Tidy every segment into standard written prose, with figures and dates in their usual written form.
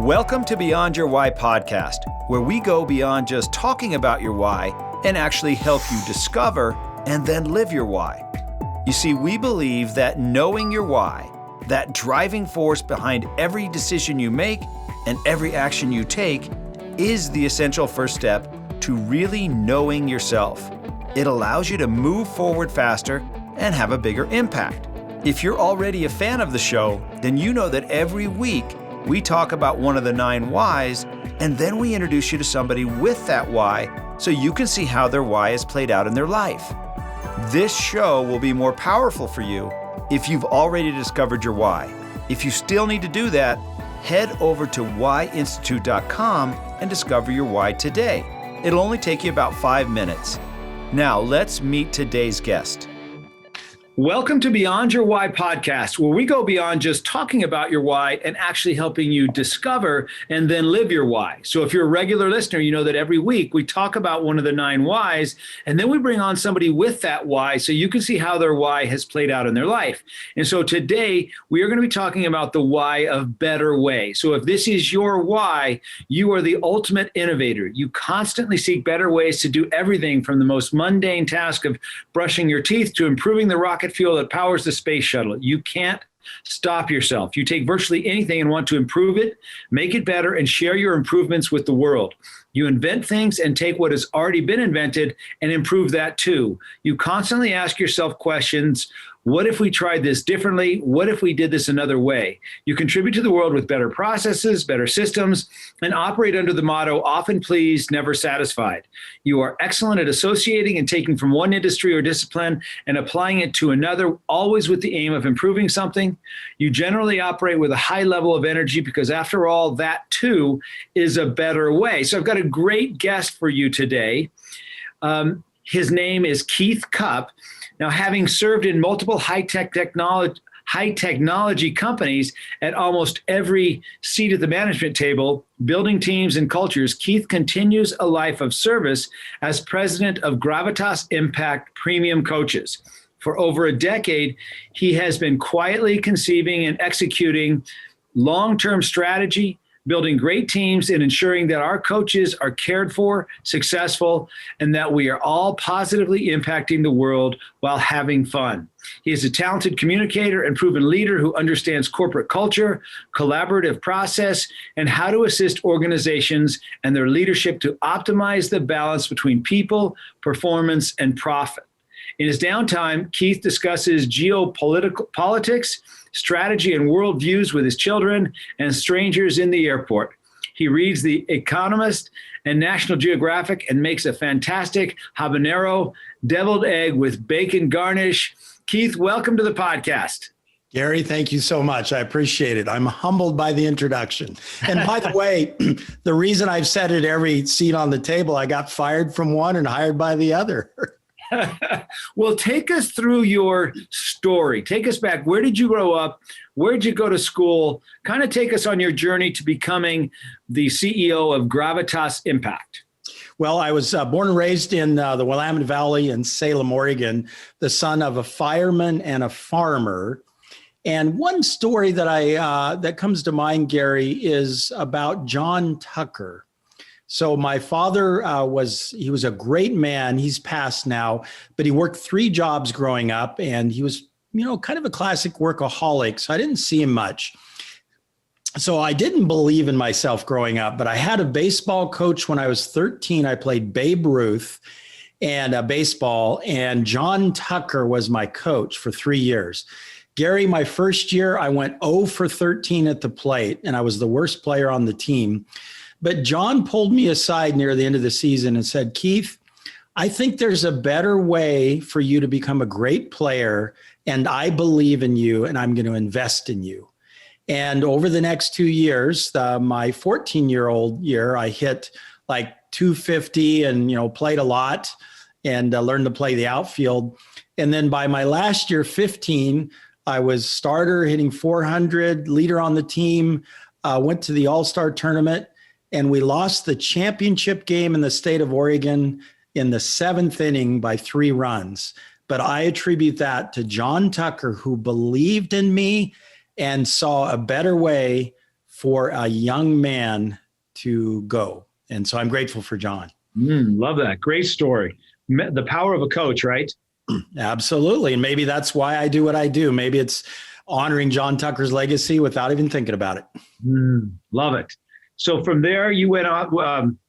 Welcome to Beyond Your Why podcast, where we go beyond just talking about your why and actually help you discover and then live your why. You see, we believe that knowing your why, that driving force behind every decision you make and every action you take, is the essential first step to really knowing yourself. It allows you to move forward faster and have a bigger impact. If you're already a fan of the show, then you know that every week we talk about one of the 9 whys, and then we introduce you to somebody with that why so you can see how their why is played out in their life. This show will be more powerful for you if you've already discovered your why. If you still need to do that, head over to whyinstitute.com and discover your why today. It'll only take you about 5 minutes. Now, let's meet today's guest. Welcome to Beyond Your Why podcast, where we go beyond just talking about your why and actually helping you discover and then live your why. So if you're a regular listener, you know that every week we talk about one of the 9 whys, and then we bring on somebody with that why so you can see how their why has played out in their life. And so today we are going to be talking about the why of better way. So if this is your why, you are the ultimate innovator. You constantly seek better ways to do everything from the most mundane task of brushing your teeth to improving the rocket fuel that powers the space shuttle. You can't stop yourself. You take virtually anything and want to improve it, make it better, and share your improvements with the world. You invent things and take what has already been invented and improve that too. You constantly ask yourself questions. What if we tried this differently? What if we did this another way? You contribute to the world with better processes, better systems, and operate under the motto, often pleased, never satisfied. You are excellent at associating and taking from one industry or discipline and applying it to another, always with the aim of improving something. You generally operate with a high level of energy because after all, that too is a better way. So I've got a great guest for you today. His name is Keith Cupp. Now, having served in multiple high technology companies at almost every seat at the management table, building teams and cultures, Keith continues a life of service as president of Gravitas Impact Premium Coaches. For over a decade, he has been quietly conceiving and executing long-term strategy, building great teams, and ensuring that our coaches are cared for, successful, and that we are all positively impacting the world while having fun. He is a talented communicator and proven leader who understands corporate culture, collaborative process, and how to assist organizations and their leadership to optimize the balance between people, performance, and profit. In his downtime, Keith discusses politics, strategy, and worldviews with his children and strangers in the airport. He reads The Economist and National Geographic and makes a fantastic habanero deviled egg with bacon garnish. Keith, welcome to the podcast. Gary, thank you so much. I appreciate it. I'm humbled by the introduction. And by the way, the reason I've said it every seat on the table, I got fired from one and hired by the other. Well, take us through your story. Take us back. Where did you grow up? Where did you go to school? Kind of take us on your journey to becoming the CEO of Gravitas Impact. Well, I was born and raised in the Willamette Valley in Salem, Oregon, the son of a fireman and a farmer. And one story that that comes to mind, Gary, is about John Tucker. So my father was a great man. He's passed now, but he worked 3 jobs growing up, and he was, kind of a classic workaholic. So I didn't see him much. So I didn't believe in myself growing up, but I had a baseball coach when I was 13. I played Babe Ruth and baseball, and John Tucker was my coach for 3 years. Gary, my first year, I went 0 for 13 at the plate, and I was the worst player on the team. But John pulled me aside near the end of the season and said, Keith, I think there's a better way for you to become a great player, and I believe in you, and I'm going to invest in you. And over the next 2 years, my 14-year-old year, I hit like 250 and, played a lot and learned to play the outfield. And then by my last year, 15, I was starter hitting 400, leader on the team, went to the All-Star tournament. And we lost the championship game in the state of Oregon in the 7th inning by 3 runs. But I attribute that to John Tucker, who believed in me and saw a better way for a young man to go. And so I'm grateful for John. Love that. Great story. The power of a coach, right? Absolutely. And maybe that's why I do what I do. Maybe it's honoring John Tucker's legacy without even thinking about it. Love it. So from there, you went on.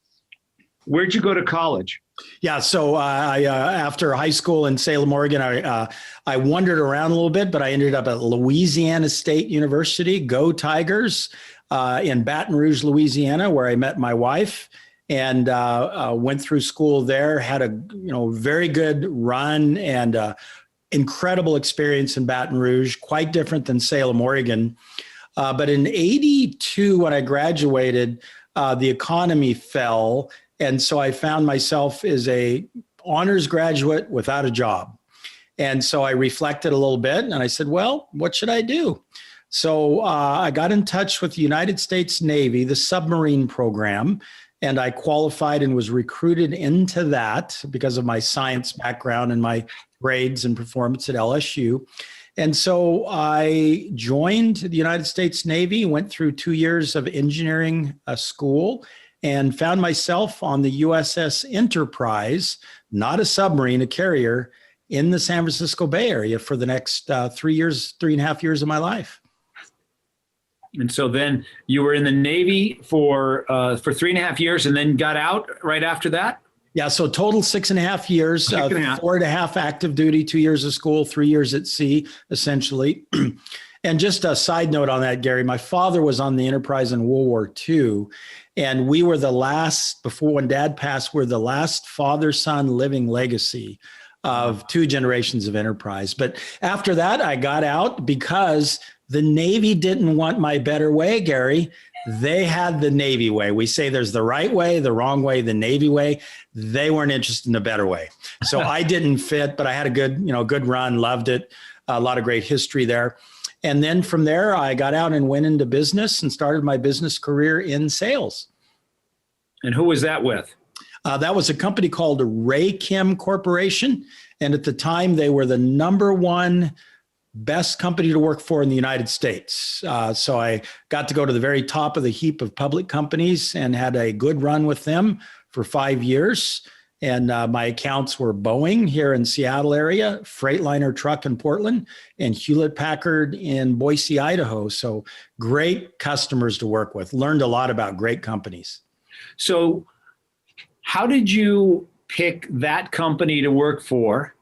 Where'd you go to college? Yeah. So after high school in Salem, Oregon, I wandered around a little bit, but I ended up at Louisiana State University, Go Tigers, in Baton Rouge, Louisiana, where I met my wife, and went through school there. Had a very good run and incredible experience in Baton Rouge, quite different than Salem, Oregon. But in '82, when I graduated, the economy fell. And so I found myself as a honors graduate without a job. And so I reflected a little bit and I said, well, what should I do? So I got in touch with the United States Navy, the submarine program, and I qualified and was recruited into that because of my science background and my grades and performance at LSU. And so I joined the United States Navy, went through 2 years of engineering school, and found myself on the USS Enterprise, not a submarine, a carrier, in the San Francisco Bay Area for the next 3.5 years of my life. And so then you were in the Navy for 3.5 years and then got out right after that? Yeah, so total 6.5 years, 4.5 active duty, 2 years of school, 3 years at sea, essentially. And just a side note on that, Gary, my father was on the Enterprise in World War II. And we were the last, before when Dad passed, we're the last father-son living legacy of 2 generations of Enterprise. But after that, I got out because the Navy didn't want my better way, Gary. They had the Navy way. We say there's the right way, the wrong way, the Navy way. They weren't interested in the better way. So I didn't fit, but I had a good run, loved it. A lot of great history there. And then from there, I got out and went into business and started my business career in sales. And who was that with? That was a company called Raychem Corporation. And at the time, they were the #1 best company to work for in the United States. So I got to go to the very top of the heap of public companies and had a good run with them for 5 years. And my accounts were Boeing here in Seattle area, Freightliner Truck in Portland, and Hewlett Packard in Boise, Idaho. So great customers to work with. Learned a lot about great companies. So how did you pick that company to work for?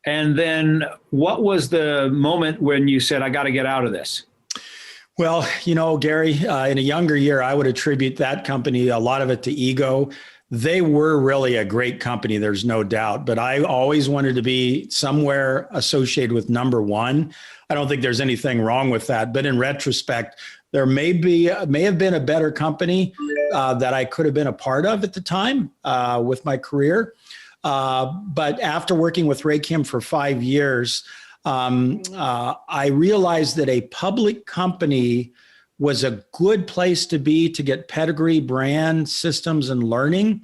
And then what was the moment when you said, I got to get out of this? Well, Gary, in a younger year, I would attribute that company, a lot of it to ego. They were really a great company, there's no doubt, but I always wanted to be somewhere associated with #1. I don't think there's anything wrong with that, but in retrospect, there may have been a better company that I could have been a part of at the time with my career. But after working with Raychem for 5 years, I realized that a public company was a good place to be to get pedigree, brand, systems, and learning,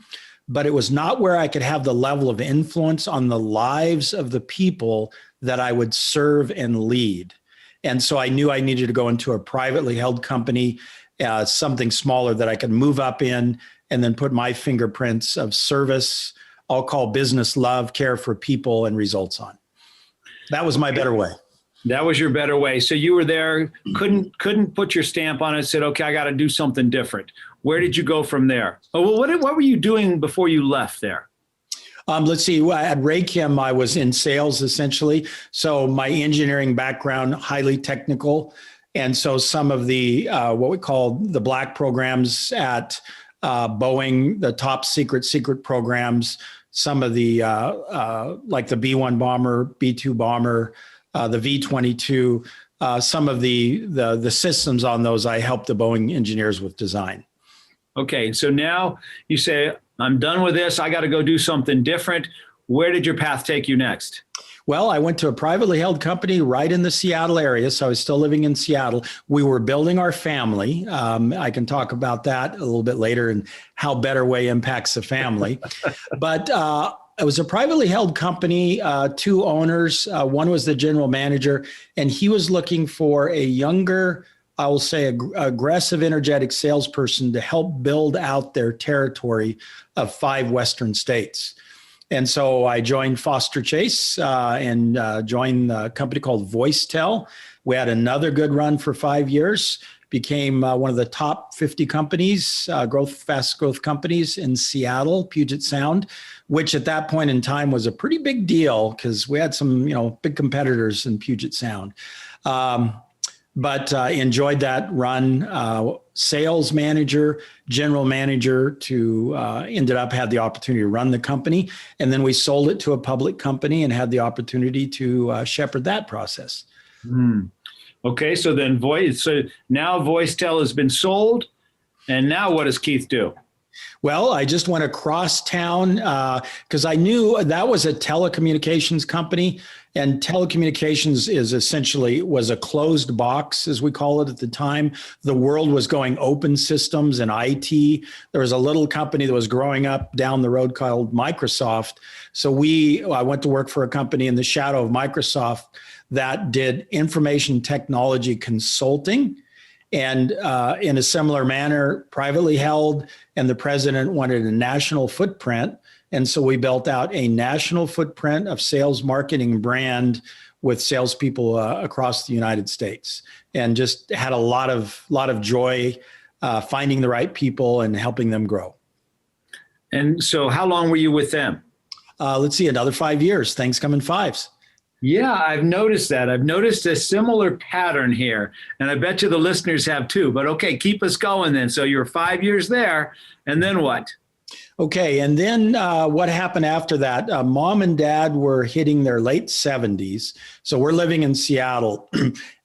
but it was not where I could have the level of influence on the lives of the people that I would serve and lead. And so I knew I needed to go into a privately held company, something smaller that I could move up in and then put my fingerprints of service, I'll call business love, care for people, and results on. That was my better way. That was your better way. So you were there, couldn't put your stamp on it, said, okay, I got to do something different. Where did you go from there? Oh, well, what were you doing before you left there? Let's see. At Raychem, I was in sales essentially. So my engineering background, highly technical. And so some of the, what we call the black programs at Boeing, the top secret programs, some of the, like the B-1 bomber, B-2 bomber, the V-22, some of the systems on those, I helped the Boeing engineers with design. Okay, so now you say, I'm done with this. I got to go do something different. Where did your path take you next? Well, I went to a privately held company right in the Seattle area. So I was still living in Seattle. We were building our family. I can talk about that a little bit later and how Better Way impacts the family. But it was a privately held company, 2 owners. One was the general manager, and he was looking for a younger I will say, aggressive, energetic salesperson to help build out their territory of 5 Western states. And so I joined Foster Chase and joined a company called VoiceTel. We had another good run for 5 years, became one of the top 50 companies, fast growth companies in Seattle, Puget Sound, which at that point in time was a pretty big deal because we had some, big competitors in Puget Sound. But enjoyed that run. Sales manager, general manager to ended up had the opportunity to run the company. And then we sold it to a public company and had the opportunity to shepherd that process. Okay, so then now VoiceTel has been sold. And now what does Keith do? Well, I just went across town because I knew that was a telecommunications company, and telecommunications was a closed box, as we call it at the time. The world was going open systems and IT. There was a little company that was growing up down the road called Microsoft. So I went to work for a company in the shadow of Microsoft that did information technology consulting. And in a similar manner, privately held, and the president wanted a national footprint. And so we built out a national footprint of sales, marketing, brand with salespeople across the United States, and just had a lot of joy finding the right people and helping them grow. And so how long were you with them? Let's see, another 5 years. Things come in fives. Yeah, I've noticed that. I've noticed a similar pattern here, and I bet you the listeners have too. But okay, keep us going then. So you're 5 years there, and then what? Okay, and then what happened after that? Mom and dad were hitting their late 70s. So we're living in Seattle,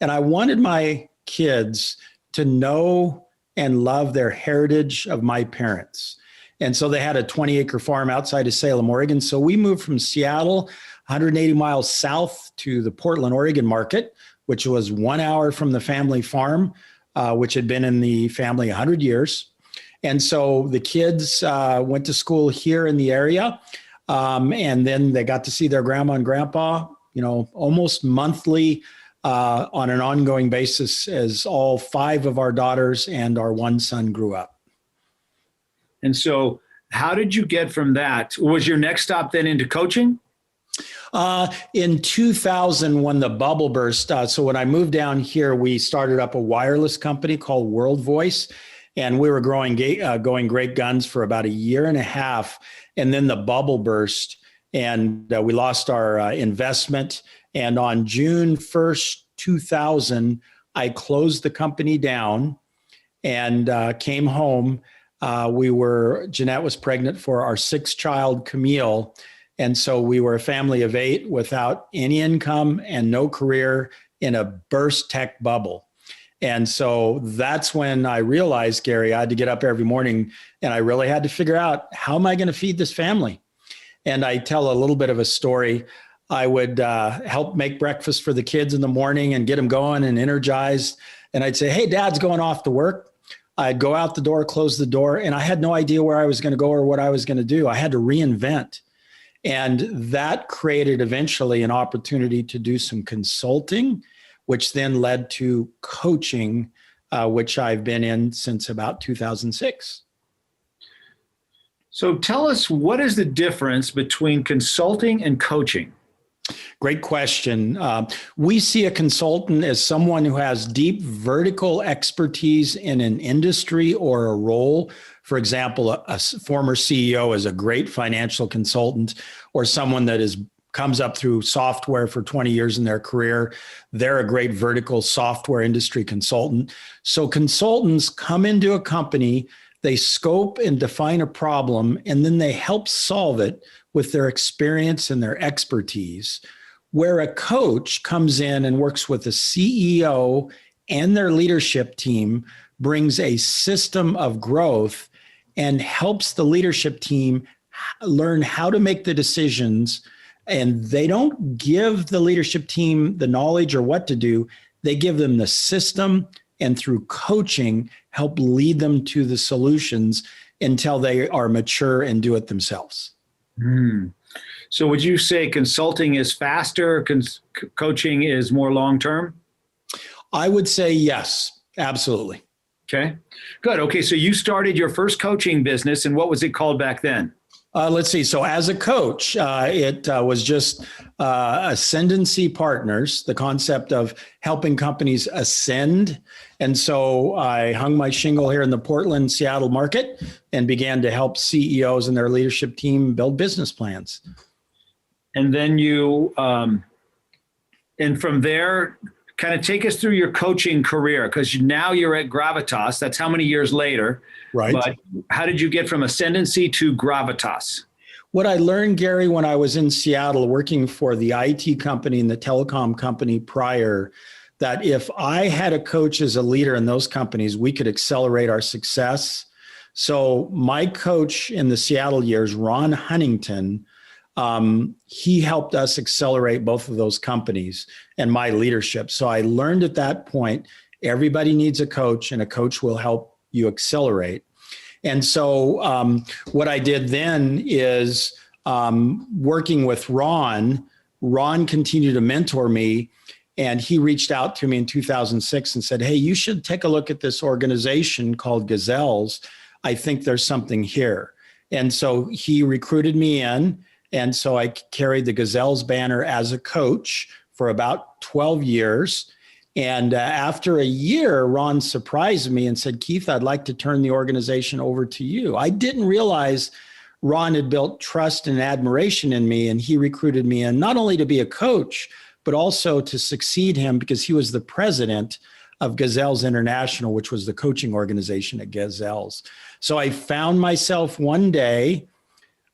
and I wanted my kids to know and love their heritage of my parents. And so they had a 20-acre farm outside of Salem, Oregon. So we moved from Seattle 180 miles south to the Portland, Oregon market, which was 1 hour from the family farm, which had been in the family 100 years. And so the kids went to school here in the area. And then they got to see their grandma and grandpa, almost monthly on an ongoing basis as all 5 of our daughters and our 1 son grew up. And so how did you get from that? Was your next stop then into coaching? In 2000, when the bubble burst, so when I moved down here, we started up a wireless company called World Voice, and we were going great guns for about a year and a half. And then the bubble burst, and we lost our investment. And on June 1st, 2000, I closed the company down and came home. Jeanette was pregnant for our 6th child, Camille. And so we were a family of 8 without any income and no career in a burst tech bubble. And so that's when I realized, Gary, I had to get up every morning and I really had to figure out, how am I going to feed this family? And I tell a little bit of a story. I would help make breakfast for the kids in the morning and get them going and energized. And I'd say, hey, Dad's going off to work. I'd go out the door, close the door, and I had no idea where I was going to go or what I was going to do. I had to reinvent. And that created eventually an opportunity to do some consulting, which then led to coaching, which I've been in since about 2006. So tell us, what is the difference between consulting and coaching? Great question. We see a consultant as someone who has deep vertical expertise in an industry or a role. For example, a former CEO is a great financial consultant, or someone that comes up through software for 20 years in their career. They're a great vertical software industry consultant. So consultants come into a company, they scope and define a problem, and then they help solve it with their experience and their expertise. Where a coach comes in and works with a CEO and their leadership team, brings a system of growth and helps the leadership team learn how to make the decisions. And they don't give the leadership team the knowledge or what to do. They give them the system, and through coaching, help lead them to the solutions until they are mature and do it themselves. So would you say consulting is faster, coaching is more long-term? I would say yes. Absolutely. Okay, good. Okay, so you started your first coaching business, and what was it called back then? Let's see. So as a coach, it was just ascendancy partners, the concept of helping companies ascend. And so I hung my shingle here in the Portland, Seattle market and began to help CEOs and their leadership team build business plans. And then and from there, kind of take us through your coaching career, because now you're at Gravitas. That's how many years later? Right. But how did you get from ascendancy to Gravitas? What I learned, Gary, when I was in Seattle working for the IT company and the telecom company prior, that if I had a coach as a leader in those companies, we could accelerate our success. So my coach in the Seattle years, Ron Huntington, he helped us accelerate both of those companies and my leadership. So I learned at that point, everybody needs a coach, and a coach will help you accelerate. And so what I did then is working with Ron continued to mentor me, and he reached out to me in 2006 and said, hey, you should take a look at this organization called Gazelles. I think there's something here. And so he recruited me in. And so I carried the Gazelles banner as a coach for about 12 years. And after a year, Ron surprised me and said, Keith, I'd like to turn the organization over to you. I didn't realize Ron had built trust and admiration in me, and he recruited me in not only to be a coach, but also to succeed him, because he was the president of Gazelles International, which was the coaching organization at Gazelles. So I found myself one day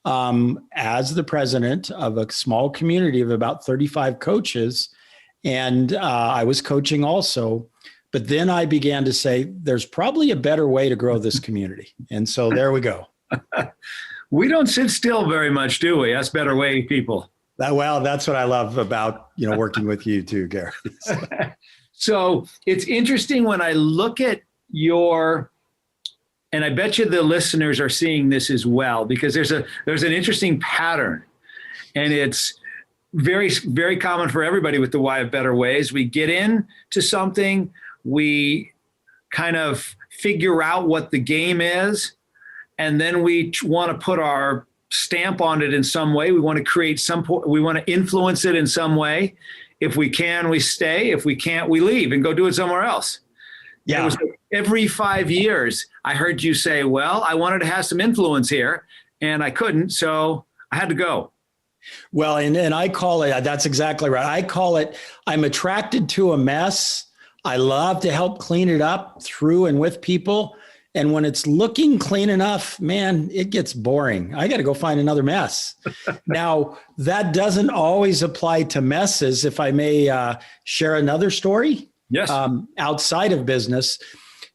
as the president of a small community of about 35 coaches. And I was coaching also. But then I began to say, there's probably a better way to grow this community. And so there we go. We don't sit still very much, do we? That's better way, people. Well, that's what I love about, working with you too, Gary. So it's interesting when I look at and I bet you the listeners are seeing this as well, because there's an interesting pattern, and it's very, very common for everybody with the why of better ways. We get into something, we kind of figure out what the game is, and then we want to put our stamp on it in some way. We want to create we want to influence it in some way. If we can, we stay. If we can't, we leave and go do it somewhere else. Yeah. It was every 5 years I heard you say, well, I wanted to have some influence here and I couldn't, so I had to go. Well, and I call it, that's exactly right. I call it, I'm attracted to a mess. I love to help clean it up through and with people. And when it's looking clean enough, man, it gets boring. I got to go find another mess. Now, that doesn't always apply to messes. If I may share another story. Yes. Outside of business.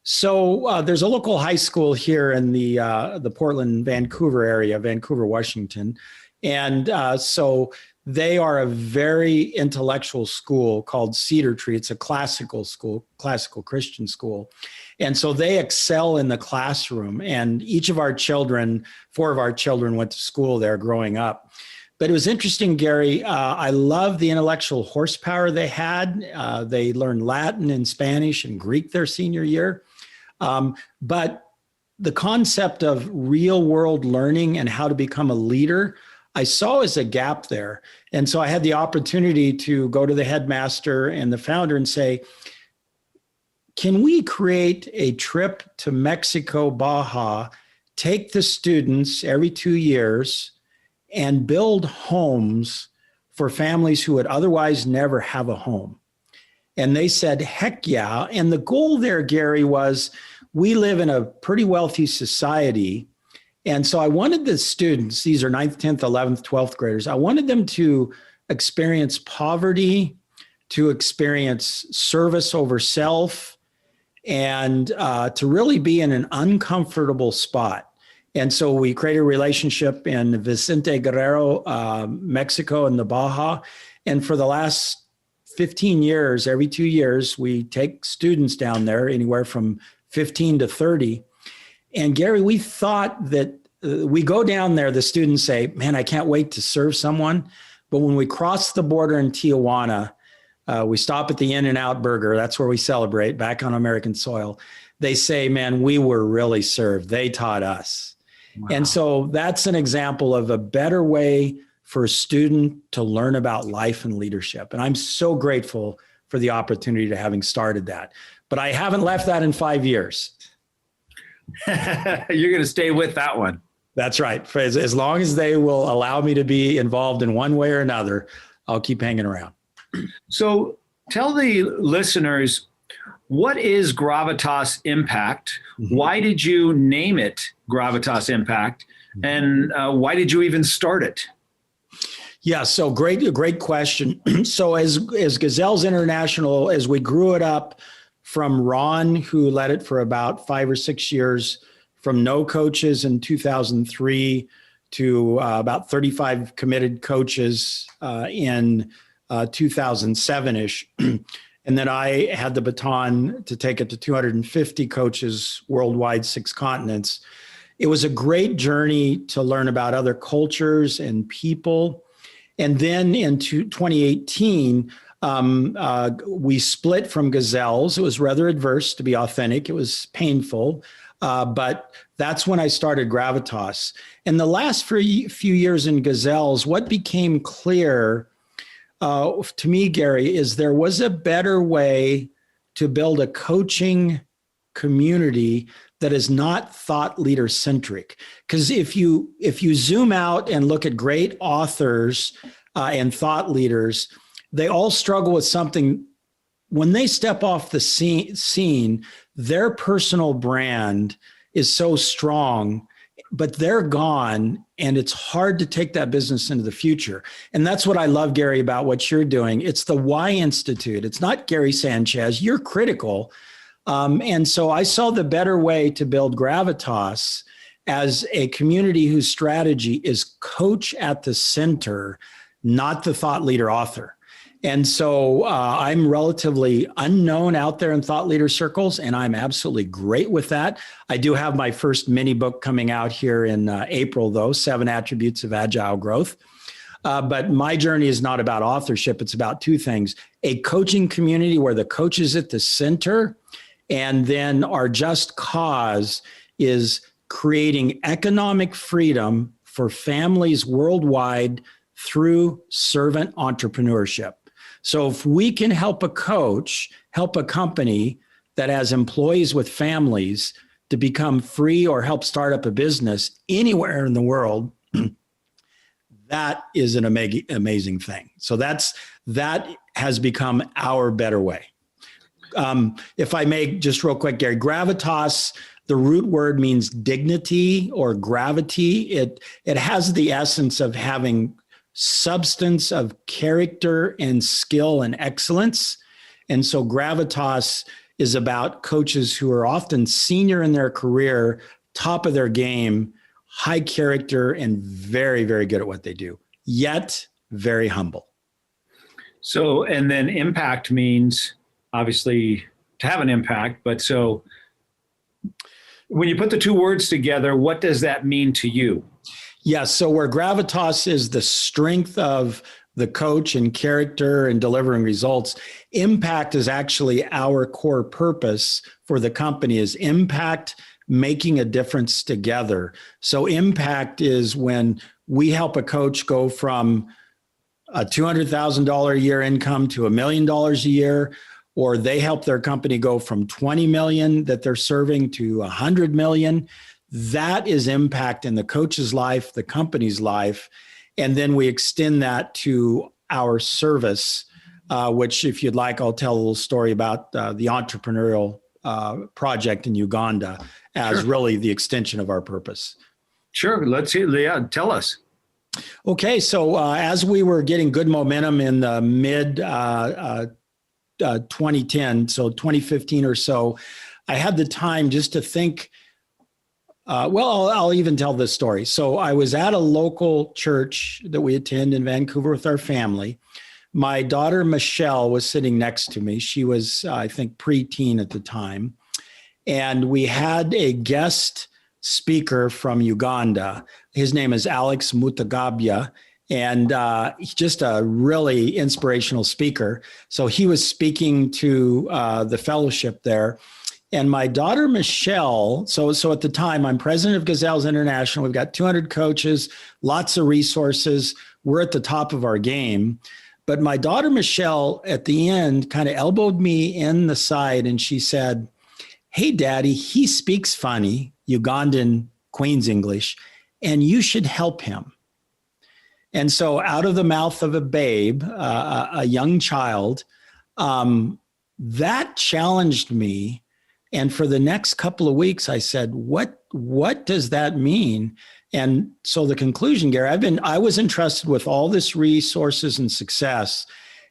So there's a local high school here in the Portland, Vancouver area, Vancouver, Washington. And so they are a very intellectual school called Cedar Tree. It's a classical school, classical Christian school. And so they excel in the classroom. And each of our children, 4 of our children went to school there growing up. But it was interesting, Gary. I love the intellectual horsepower they had. They learned Latin and Spanish and Greek their senior year. But the concept of real world learning and how to become a leader, I saw as a gap there. And so I had the opportunity to go to the headmaster and the founder and say, can we create a trip to Mexico, Baja, take the students every 2 years and build homes for families who would otherwise never have a home? And they said, heck yeah. And the goal there, Gary, was we live in a pretty wealthy society. And so I wanted the students, these are 9th, 10th, 11th, 12th graders, I wanted them to experience poverty, to experience service over self, and to really be in an uncomfortable spot. And so we created a relationship in Vicente Guerrero, Mexico, and the Baja. And for the last 15 years, every 2 years, we take students down there, anywhere from 15 to 30. And Gary, we thought that we go down there, the students say, man, I can't wait to serve someone. But when we cross the border in Tijuana, we stop at the In-N-Out Burger. That's where we celebrate back on American soil. They say, man, we were really served. They taught us. Wow. And so that's an example of a better way for a student to learn about life and leadership. And I'm so grateful for the opportunity to having started that. But I haven't left that in 5 years. You're going to stay with that one. That's right. For as long as they will allow me to be involved in one way or another, I'll keep hanging around. So tell the listeners, what is Gravitas Impact? Mm-hmm. Why did you name it Gravitas Impact? And why did you even start it? Yeah, so great question. So as Gazelles International, as we grew it up from Ron, who led it for about 5 or 6 years, from no coaches in 2003 to about 35 committed coaches in 2007-ish. And then I had the baton to take it to 250 coaches worldwide, 6 continents. It was a great journey to learn about other cultures and people. And then in 2018, we split from Gazelles. It was rather adverse, to be authentic. It was painful. But that's when I started Gravitas. And the last few years in Gazelles, what became clear to me, Gary, is there was a better way to build a coaching community that is not thought leader-centric. Because if you zoom out and look at great authors and thought leaders, they all struggle with something. When they step off the scene, their personal brand is so strong, but they're gone, and it's hard to take that business into the future. And that's what I love, Gary, about what you're doing. It's the Why Institute. It's not Gary Sanchez. You're critical. And so I saw the better way to build Gravitas as a community whose strategy is coach at the center, not the thought leader author. And so I'm relatively unknown out there in thought leader circles, and I'm absolutely great with that. I do have my first mini book coming out here in April, though, 7 Attributes of Agile Growth. But my journey is not about authorship. It's about 2 things: a coaching community where the coach is at the center, and then our just cause is creating economic freedom for families worldwide through servant entrepreneurship. So if we can help a coach, help a company that has employees with families to become free or help start up a business anywhere in the world, that is an amazing thing. So that has become our better way. If I may, just real quick, Gary, Gravitas, the root word means dignity or gravity. It has the essence of having substance of character and skill and excellence. And so Gravitas is about coaches who are often senior in their career, top of their game, high character, and very, very good at what they do, yet very humble. So, and then impact means obviously to have an impact, but so when you put the 2 words together, what does that mean to you? Yes. So where Gravitas is the strength of the coach and character and delivering results, impact is actually our core purpose for the company, is impact, making a difference together. So impact is when we help a coach go from a $200,000 a year income to $1 million a year, or they help their company go from 20 million that they're serving to 100 million. That is impact in the coach's life, the company's life. And then we extend that to our service, which, if you'd like, I'll tell a little story about the entrepreneurial project in Uganda as really the extension of our purpose. Sure. Let's hear. Yeah, tell us. Okay. So as we were getting good momentum in the mid 2010, so 2015 or so, I had the time just to think, I'll even tell this story. So I was at a local church that we attend in Vancouver with our family. My daughter, Michelle, was sitting next to me. She was, I think, preteen at the time. And we had a guest speaker from Uganda. His name is Alex Mutagabya. and he's just a really inspirational speaker. So he was speaking to the fellowship there. And my daughter, Michelle, so at the time, I'm president of Gazelles International. We've got 200 coaches, lots of resources. We're at the top of our game. But my daughter, Michelle, at the end, kind of elbowed me in the side and she said, "Hey, Daddy, he speaks funny, Ugandan Queen's English, and you should help him." And so out of the mouth of a babe, a young child, that challenged me. And for the next couple of weeks, I said, what does that mean? And so the conclusion, Gary, I was entrusted with all this resources and success.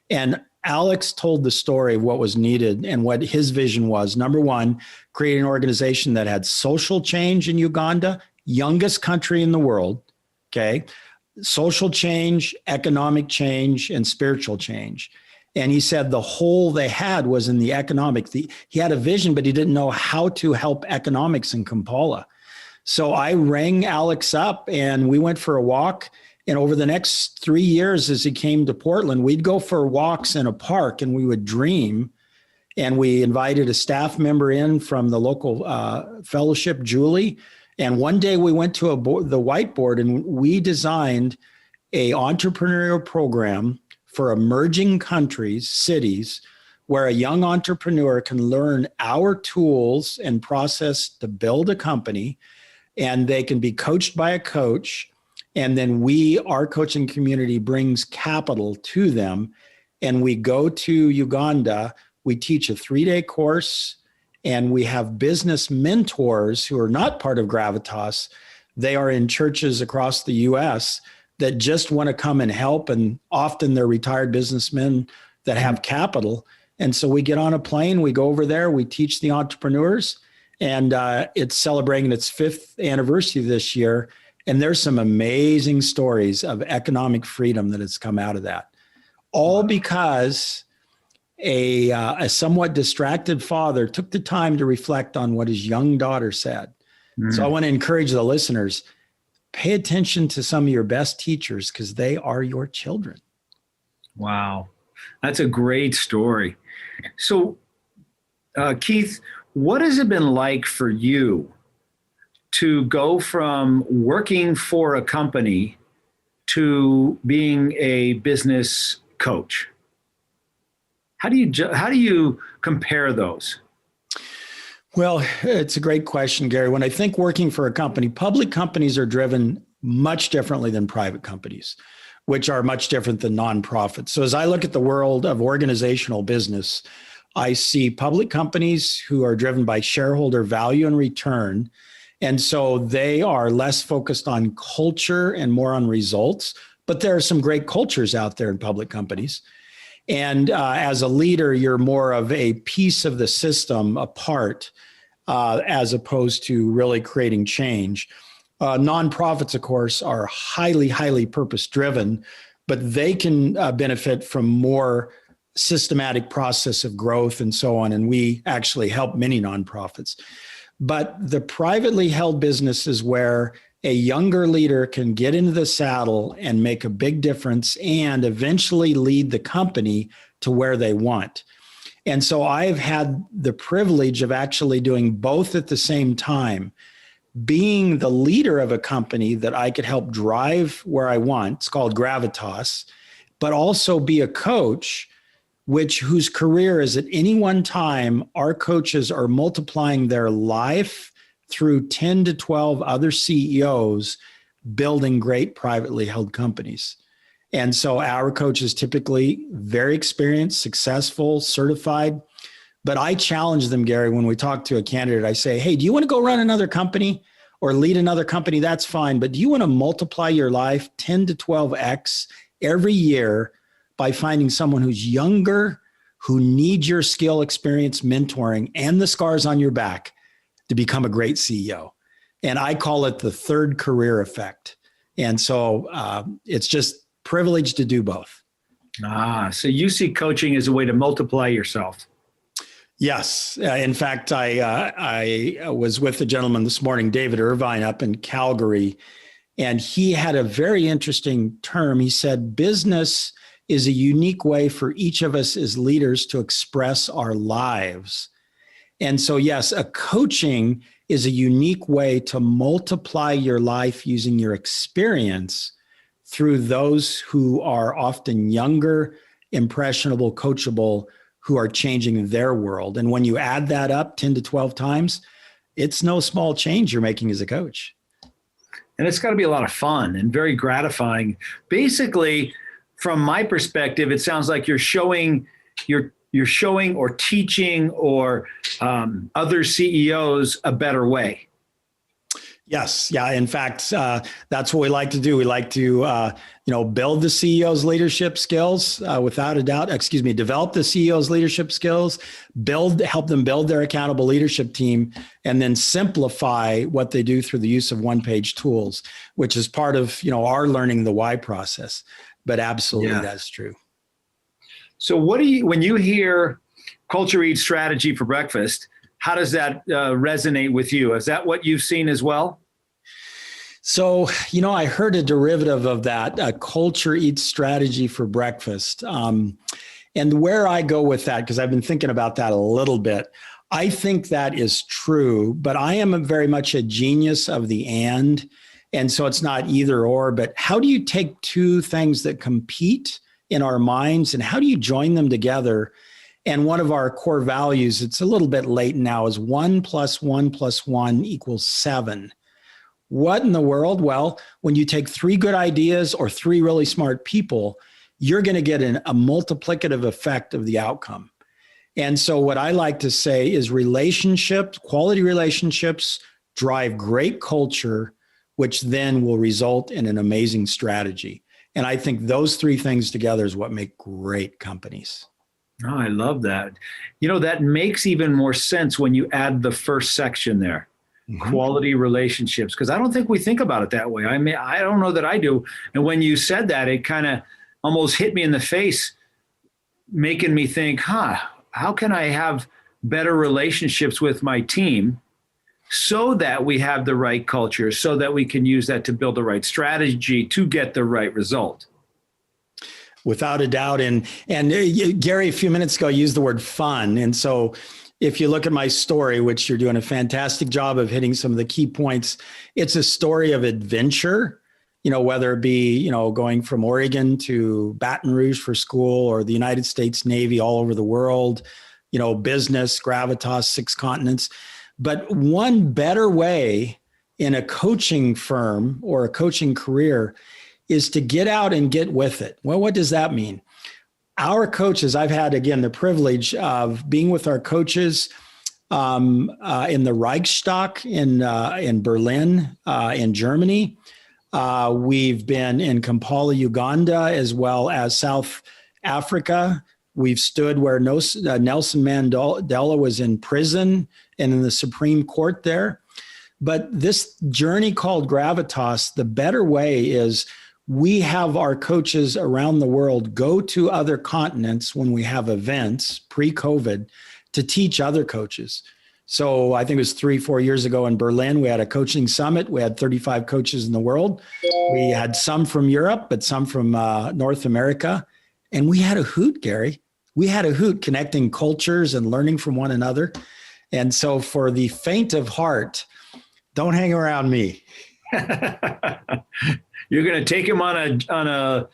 And Alex told the story of what was needed and what his vision was. Number one, create an organization that had social change in Uganda, youngest country in the world. Okay. Social change, economic change, and spiritual change. And he said the hole they had was in the economic. He had a vision, but he didn't know how to help economics in Kampala. So I rang Alex up and we went for a walk. And over the next 3 years, as he came to Portland, we'd go for walks in a park and we would dream. And we invited a staff member in from the local fellowship, Julie. And one day we went to the whiteboard and we designed a entrepreneurial program for emerging countries, cities, where a young entrepreneur can learn our tools and process to build a company, and they can be coached by a coach. And then our coaching community brings capital to them. And we go to Uganda, we teach a 3-day course, and we have business mentors who are not part of Gravitas. They are in churches across the US that just want to come and help. And often they're retired businessmen that have capital. And so we get on a plane, we go over there, we teach the entrepreneurs, and it's celebrating its 5th anniversary this year. And there's some amazing stories of economic freedom that has come out of that. All because a somewhat distracted father took the time to reflect on what his young daughter said. So I want to encourage the listeners, pay attention to some of your best teachers because they are your children. Wow. That's a great story. So, Keith, what has it been like for you to go from working for a company to being a business coach? How do you compare those? Well, it's a great question, Gary. When I think working for a company, public companies are driven much differently than private companies, which are much different than nonprofits. So as I look at the world of organizational business, I see public companies who are driven by shareholder value and return. And so they are less focused on culture and more on results. But there are some great cultures out there in public companies. And as a leader, you're more of a piece of the system, a part, as opposed to really creating change. Nonprofits, of course, are highly, highly purpose-driven, but they can benefit from more systematic process of growth and so on. And we actually help many nonprofits. But the privately held business is where a younger leader can get into the saddle and make a big difference and eventually lead the company to where they want. And so I've had the privilege of actually doing both at the same time, being the leader of a company that I could help drive where I want. It's called Gravitas, but also be a coach, whose career is at any one time, our coaches are multiplying their life through 10 to 12 other CEOs building great privately held companies. And so our coaches typically very experienced, successful, certified. But I challenge them, Gary, when we talk to a candidate, I say, hey, do you want to go run another company or lead another company? That's fine. But do you want to multiply your life 10 to 12x every year by finding someone who's younger, who needs your skill, experience, mentoring, and the scars on your back to become a great CEO? And I call it the third career effect. And so it's just privileged to do both. So you see coaching as a way to multiply yourself. Yes. In fact, I was with a gentleman this morning, David Irvine, up in Calgary, And he had a very interesting term. He said, business is a unique way for each of us as leaders to express our lives. And so, yes, a coaching is a unique way to multiply your life using your experience through those who are often younger, impressionable, coachable, who are changing their world. And when you add that up 10 to 12 times, it's no small change you're making as a coach. And it's got to be a lot of fun and very gratifying. Basically, from my perspective, it sounds like you're showing or teaching or other CEOs a better way. Yes. Yeah. In fact, that's what we like to do. We like to, build the CEO's leadership skills without a doubt, develop the CEO's leadership skills, help them build their accountable leadership team, and then simplify what they do through the use of one-page tools, which is part of, our learning the why process. But absolutely, that's true. So when you hear culture eats strategy for breakfast, how does that resonate with you? Is that what you've seen as well? So, I heard a derivative of that, culture eats strategy for breakfast. And where I go with that, because I've been thinking about that a little bit, I think that is true, but I am very much a genius of the and. And so it's not either or, but how do you take two things that compete in our minds and how do you join them together? And one of our core values, it's a little bit late now, is 1 + 1 + 1 = 7. What in the world? Well, when you take 3 good ideas or 3 really smart people, you're going to get a multiplicative effect of the outcome. And so what I like to say is quality relationships drive great culture, which then will result in an amazing strategy. And I think those 3 things together is what make great companies. Oh, I love that. That makes even more sense when you add the first section there, quality relationships, because I don't think we think about it that way. I mean, I don't know that I do. And when you said that, it kind of almost hit me in the face, making me think, how can I have better relationships with my team so that we have the right culture, so that we can use that to build the right strategy to get the right result? Without a doubt. And Gary, a few minutes ago, used the word fun. And so if you look at my story, which you're doing a fantastic job of hitting some of the key points, it's a story of adventure, whether it be, going from Oregon to Baton Rouge for school or the United States Navy all over the world, business, Gravitas, 6 continents. But one better way in a coaching firm or a coaching career is to get out and get with it. Well, what does that mean? Our coaches, I've had, again, the privilege of being with our coaches in the Reichstag in Berlin, in Germany. We've been in Kampala, Uganda, as well as South Africa. We've stood where Nelson Mandela was in prison and in the Supreme Court there. But this journey called Gravitas, the better way is we have our coaches around the world go to other continents when we have events pre-COVID to teach other coaches. So I think it was 3-4 years ago in Berlin, we had a coaching summit. We had 35 coaches in the world. We had some from Europe, but some from North America. And we had a hoot, Gary. We had a hoot connecting cultures and learning from one another. And so for the faint of heart, don't hang around me. You're going to take him on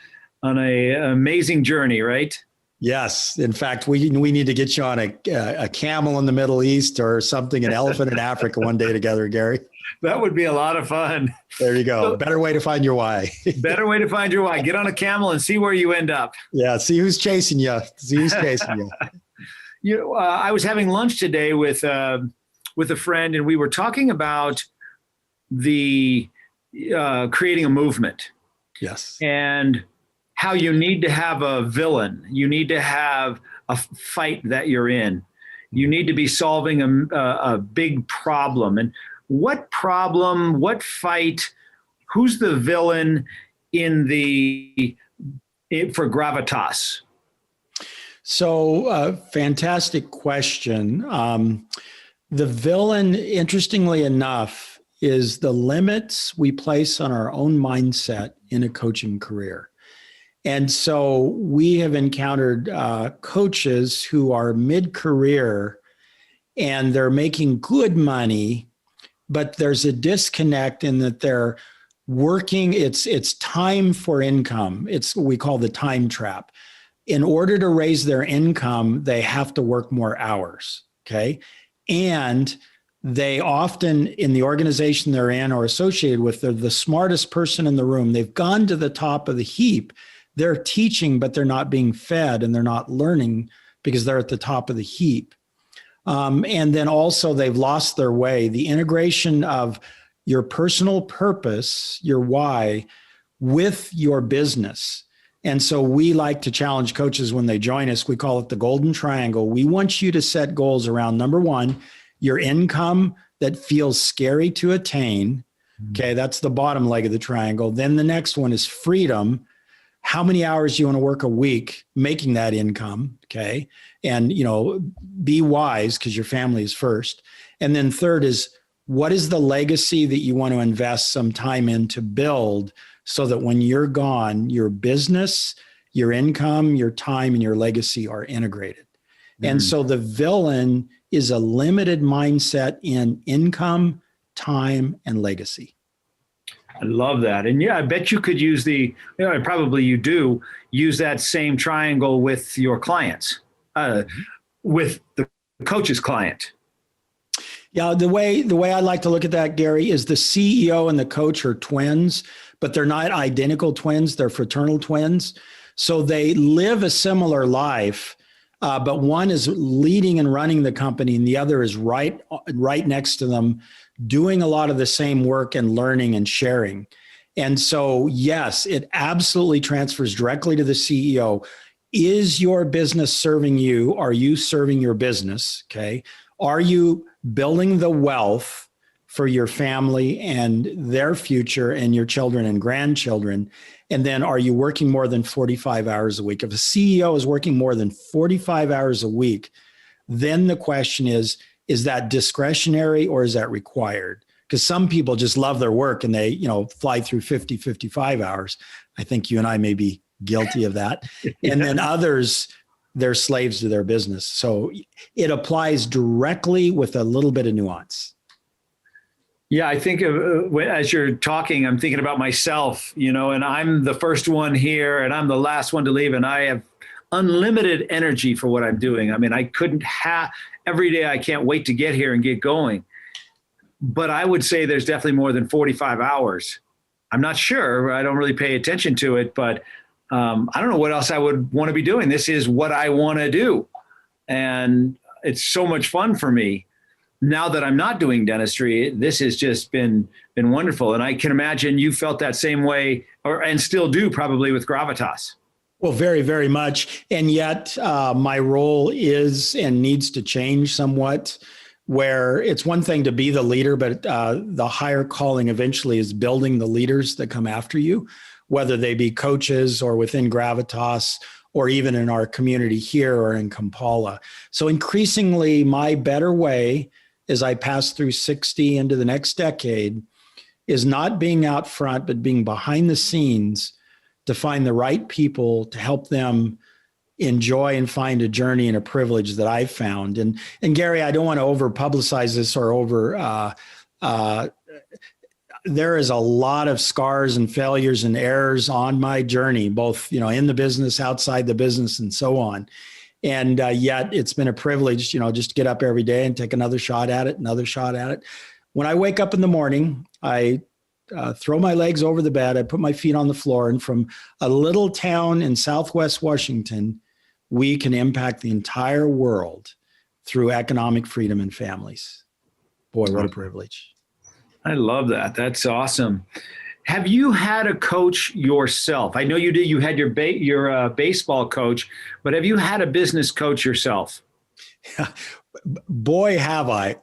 a amazing journey, right? Yes. In fact, we need to get you on a camel in the Middle East or something, an elephant in Africa one day together, Gary. That would be a lot of fun. There you go. Better way to find your why. Better way to find your why. Get on a camel and see where you end up. Yeah. See who's chasing you. I was having lunch today with a friend, and we were talking about the creating a movement. Yes. And how you need to have a villain. You need to have a fight that you're in. You need to be solving a big problem. And what problem, what fight, who's the villain for Gravitas? So fantastic question. The villain, interestingly enough, is the limits we place on our own mindset in a coaching career. And so we have encountered coaches who are mid-career and they're making good money, but there's a disconnect in that they're working. It's time for income. It's what we call the time trap. In order to raise their income, they have to work more hours. Okay. And they often, in the organization they're in or associated with, they're the smartest person in the room. They've gone to the top of the heap. They're teaching, but they're not being fed and they're not learning because they're at the top of the heap. And then also they've lost their way. The integration of your personal purpose, your why, with your business. And so we like to challenge coaches when they join us. We call it the golden triangle. We want you to set goals around, number one, your income that feels scary to attain. Okay, that's the bottom leg of the triangle. Then the next one is freedom. How many hours do you want to work a week making that income? Okay. And, be wise because your family is first. And then third is, what is the legacy that you want to invest some time in to build so that when you're gone, your business, your income, your time, and your legacy are integrated. And so the villain is a limited mindset in income, time, and legacy. I love that. And yeah, I bet you could use probably you do use that same triangle with your clients, with the coach's client. Yeah, the way I like to look at that, Gary, is the CEO and the coach are twins, but they're not identical twins. They're fraternal twins. So they live a similar life, but one is leading and running the company and the other is right next to them, doing a lot of the same work and learning and sharing. And so, yes, it absolutely transfers directly to the CEO. Is your business serving you? Are you serving your business? Okay. Are you building the wealth for your family and their future and your children and grandchildren? And then are you working more than 45 hours a week? If a CEO is working more than 45 hours a week, then the question is that discretionary or is that required? Because some people just love their work and they, fly through 50, 55 hours. I think you and I may be guilty of that. And then others, they're slaves to their business. So it applies directly with a little bit of nuance. Yeah, I think as you're talking, I'm thinking about myself, and I'm the first one here and I'm the last one to leave. And I have unlimited energy for what I'm doing. I mean, I couldn't every day. I can't wait to get here and get going. But I would say there's definitely more than 45 hours. I'm not sure. I don't really pay attention to it, but I don't know what else I would want to be doing. This is what I want to do. And it's so much fun for me. Now that I'm not doing dentistry, this has just been wonderful. And I can imagine you felt that same way and still do probably with Gravitas. Well, very, very much. And yet my role is and needs to change somewhat, where it's one thing to be the leader, but the higher calling eventually is building the leaders that come after you, whether they be coaches or within Gravitas or even in our community here or in Kampala. So increasingly, my better way as I pass through 60 into the next decade is not being out front, but being behind the scenes to find the right people to help them enjoy and find a journey and a privilege that I've found. And Gary, I don't want to over publicize this or there is a lot of scars and failures and errors on my journey, both, in the business, outside the business, and so on. And yet it's been a privilege, just to get up every day and take another shot at it. When I wake up in the morning, I throw my legs over the bed, I put my feet on the floor, and from a little town in Southwest Washington, we can impact the entire world through economic freedom and families. Boy, what a privilege. I love that. That's awesome. Have you had a coach yourself? I know you did. You had your baseball coach, but have you had a business coach yourself? Boy, have I.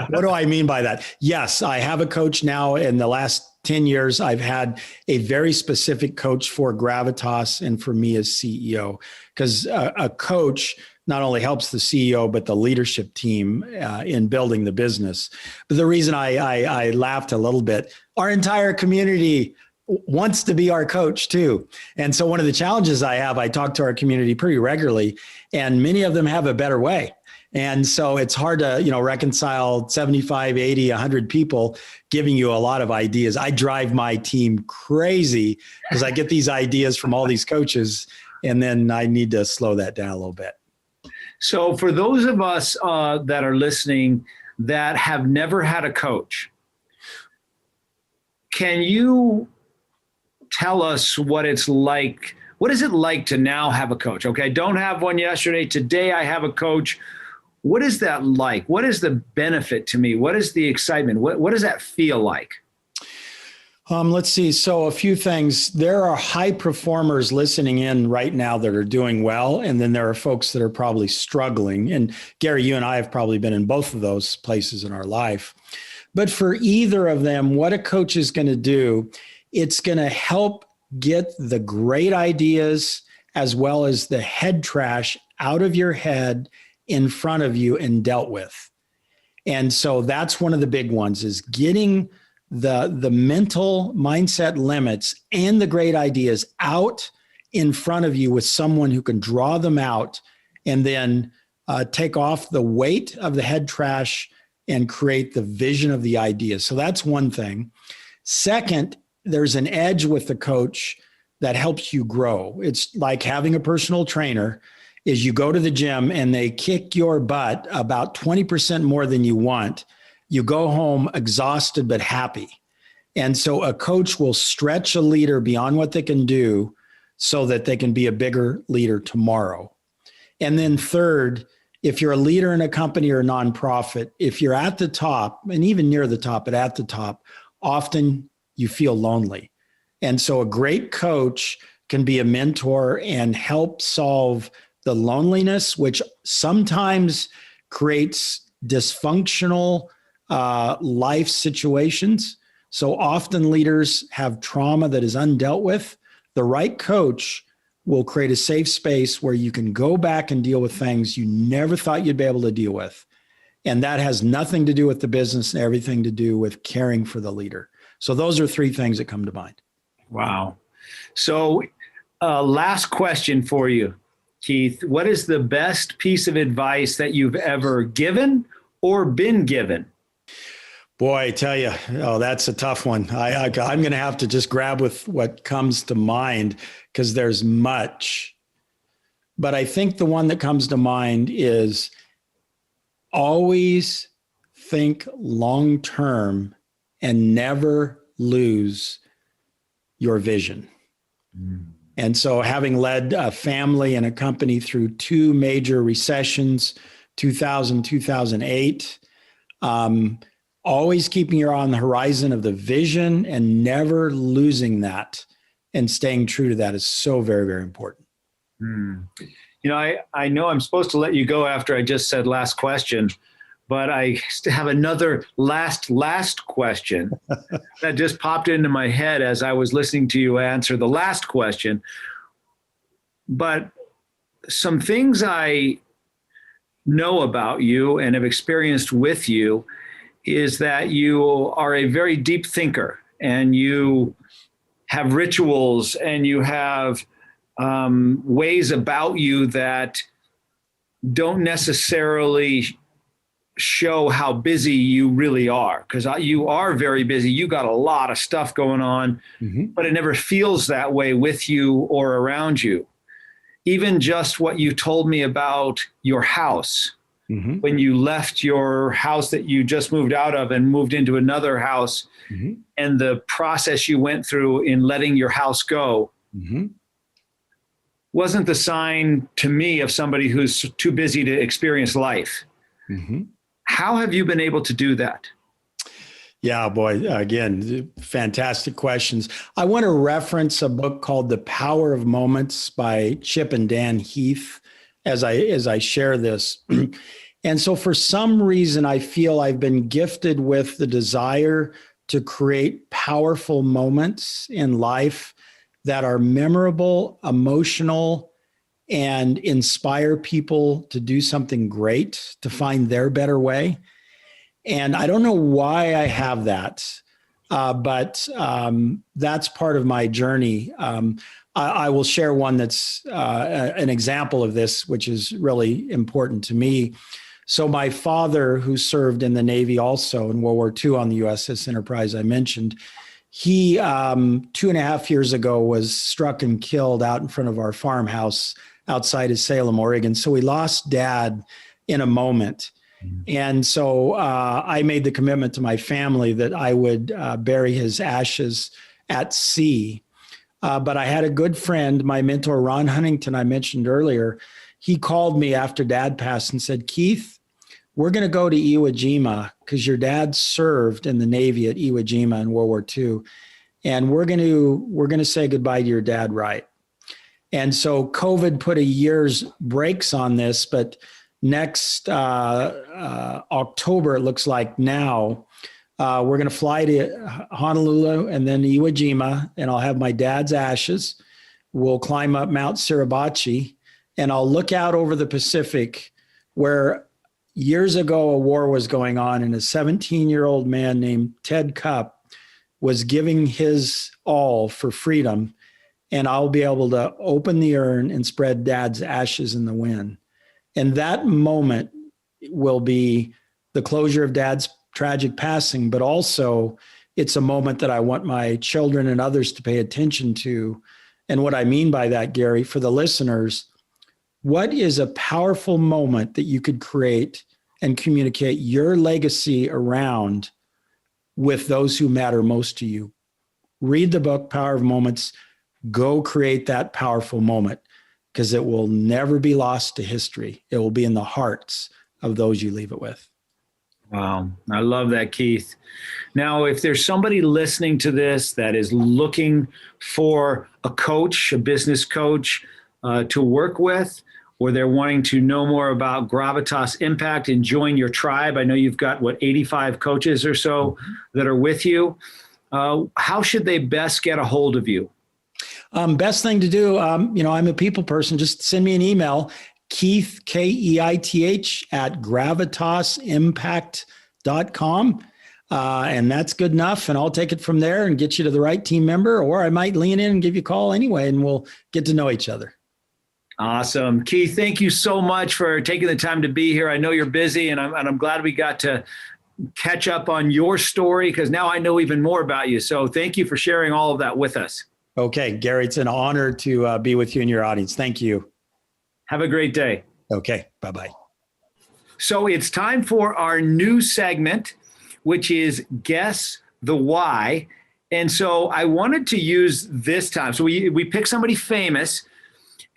What do I mean by that? Yes, I have a coach now. In the last 10 years, I've had a very specific coach for Gravitas and for me as CEO, because a coach not only helps the CEO, but the leadership team in building the business. But the reason I laughed a little bit, our entire community wants to be our coach too. And so one of the challenges I talk to our community pretty regularly, and many of them have a better way. And so it's hard to, reconcile 75, 80, 100 people giving you a lot of ideas. I drive my team crazy because I get these ideas from all these coaches, and then I need to slow that down a little bit. So for those of us that are listening that have never had a coach, can you tell us what it's like? What is it like to now have a coach? Okay, I don't have one yesterday. Today I have a coach. What is that like? What is the benefit to me? What is the excitement? What does that feel like? Let's see. So a few things. There are high performers listening in right now that are doing well. And then there are folks that are probably struggling. And Gary, you and I have probably been in both of those places in our life. But for either of them, what a coach is going to do, it's going to help get the great ideas as well as the head trash out of your head in front of you and dealt with. And so that's one of the big ones, is getting the mental mindset limits and the great ideas out in front of you with someone who can draw them out, and then take off the weight of the head trash and create the vision of the ideas. So that's one thing. Second, there's an edge with the coach that helps you grow. It's like having a personal trainer. Is you go to the gym and they kick your butt about 20% more than you want. You go home exhausted but happy. And so a coach will stretch a leader beyond what they can do so that they can be a bigger leader tomorrow. And then third, if you're a leader in a company or a nonprofit, if you're at the top, and even near the top, but at the top, often you feel lonely. And so a great coach can be a mentor and help solve the loneliness, which sometimes creates dysfunctional life situations. So often leaders have trauma that is undealt with. The right coach will create a safe space where you can go back and deal with things you never thought you'd be able to deal with. And that has nothing to do with the business and everything to do with caring for the leader. So those are three things that come to mind. Wow. So last question for you, Keith. What is the best piece of advice that you've ever given or been given? Boy, I tell you, that's a tough one. I'm going to have to just grab with what comes to mind because there's much. But I think the one that comes to mind is always think long-term and never lose your vision. And so having led a family and a company through two major recessions, 2000, 2008, always keeping your eye on the horizon of the vision and never losing that and staying true to that is so very, very important. I know I'm supposed to let you go after I just said last question, but I still have another last question that just popped into my head as I was listening to you answer the last question. But some things I know about you and have experienced with you is that you are a very deep thinker, and you have rituals, and you have ways about you that don't necessarily show how busy you really are, because you are very busy. You got a lot of stuff going on, but it never feels that way with you or around you. Even just what you told me about your house, when you left your house that you just moved out of and moved into another house, and the process you went through in letting your house go, wasn't the sign to me of somebody who's too busy to experience life. How have you been able to do that? Yeah, boy, again, fantastic questions. I want to reference a book called The Power of Moments by Chip and Dan Heath as I share this. And so for some reason, I feel I've been gifted with the desire to create powerful moments in life that are memorable, emotional, and inspire people to do something great, to find their better way. And I don't know why I have that, but that's part of my journey. I will share one that's an example of this, which is really important to me. So my father, who served in the Navy also in World War II on the USS Enterprise I mentioned, he 2.5 years ago was struck and killed out in front of our farmhouse outside of Salem, Oregon. So we lost Dad in a moment. And so I made the commitment to my family that I would bury his ashes at sea. But I had a good friend, my mentor, Ron Huntington, I mentioned earlier. He called me after Dad passed and said, Keith, we're going to go to Iwo Jima because your dad served in the Navy at Iwo Jima in World War II. And we're going to say goodbye to your dad, right? And so COVID put a year's brakes on this, but next October, it looks like now, we're going to fly to Honolulu and then Iwo Jima, and I'll have my dad's ashes. We'll climb up Mount Suribachi, and I'll look out over the Pacific where years ago a war was going on, and a 17-year-old man named Ted Cupp was giving his all for freedom, and I'll be able to open the urn and spread Dad's ashes in the wind. And that moment will be the closure of Dad's tragic passing, but also it's a moment that I want my children and others to pay attention to. And what I mean by that, Gary, for the listeners, what is a powerful moment that you could create and communicate your legacy around with those who matter most to you? Read the book, Power of Moments. Go create that powerful moment, because it will never be lost to history. It will be in the hearts of those you leave it with. Wow. I love that, Keith. Now, if there's somebody listening to this that is looking for a coach, a business coach to work with, or they're wanting to know more about Gravitas Impact and join your tribe, I know you've got, 85 coaches or so that are with you. How should they best get a hold of you? Best thing to do, I'm a people person. Just send me an email, Keith, Keith, at gravitasimpact.com. And that's good enough. And I'll take it from there and get you to the right team member, or I might lean in and give you a call anyway, and we'll get to know each other. Awesome. Keith, thank you so much for taking the time to be here. I know you're busy, and I'm glad we got to catch up on your story, because now I know even more about you. So thank you for sharing all of that with us. Okay, Gary, it's an honor to be with you and your audience. Thank you. Have a great day. Okay, bye-bye. So it's time for our new segment, which is Guess the Why. And so I wanted to use this time. So we pick somebody famous,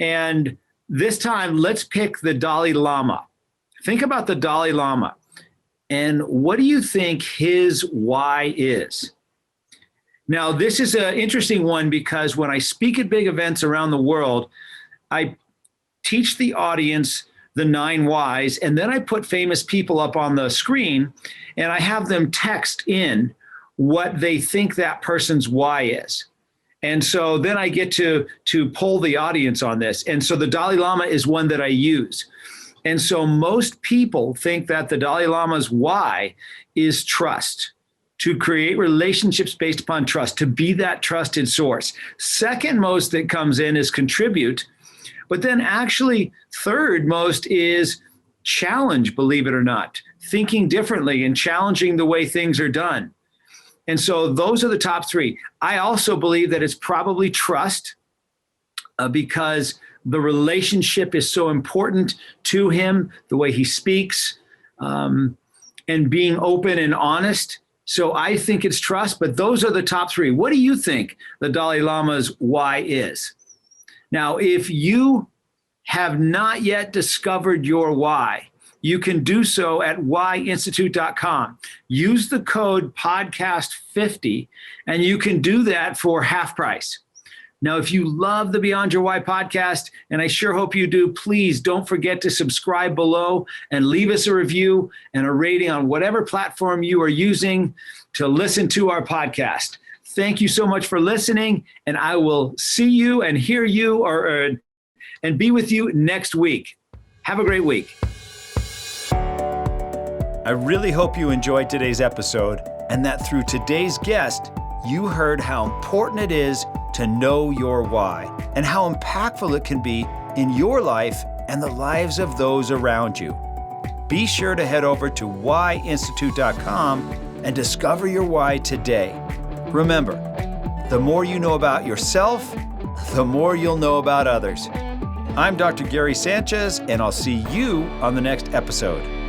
and this time let's pick the Dalai Lama. Think about the Dalai Lama. And what do you think his why is? Now, this is an interesting one, because when I speak at big events around the world, I teach the audience the 9 whys, and then I put famous people up on the screen, and I have them text in what they think that person's why is. And so then I get to poll the audience on this. And so the Dalai Lama is one that I use. And so most people think that the Dalai Lama's why is trust, to create relationships based upon trust, to be that trusted source. Second most that comes in is contribute. But then actually third most is challenge, believe it or not, thinking differently and challenging the way things are done. And so those are the top 3. I also believe that it's probably trust, because the relationship is so important to him, the way he speaks, and being open and honest. So I think it's trust, but those are the top 3. What do you think the Dalai Lama's why is? Now, if you have not yet discovered your why, you can do so at whyinstitute.com. Use the code podcast50, and you can do that for half price. Now, if you love the Beyond Your Why podcast, and I sure hope you do, please don't forget to subscribe below and leave us a review and a rating on whatever platform you are using to listen to our podcast. Thank you so much for listening, and I will see you and hear you and be with you next week. Have a great week. I really hope you enjoyed today's episode and that through today's guest, you heard how important it is to know your why and how impactful it can be in your life and the lives of those around you. Be sure to head over to whyinstitute.com and discover your why today. Remember, the more you know about yourself, the more you'll know about others. I'm Dr. Gary Sanchez, and I'll see you on the next episode.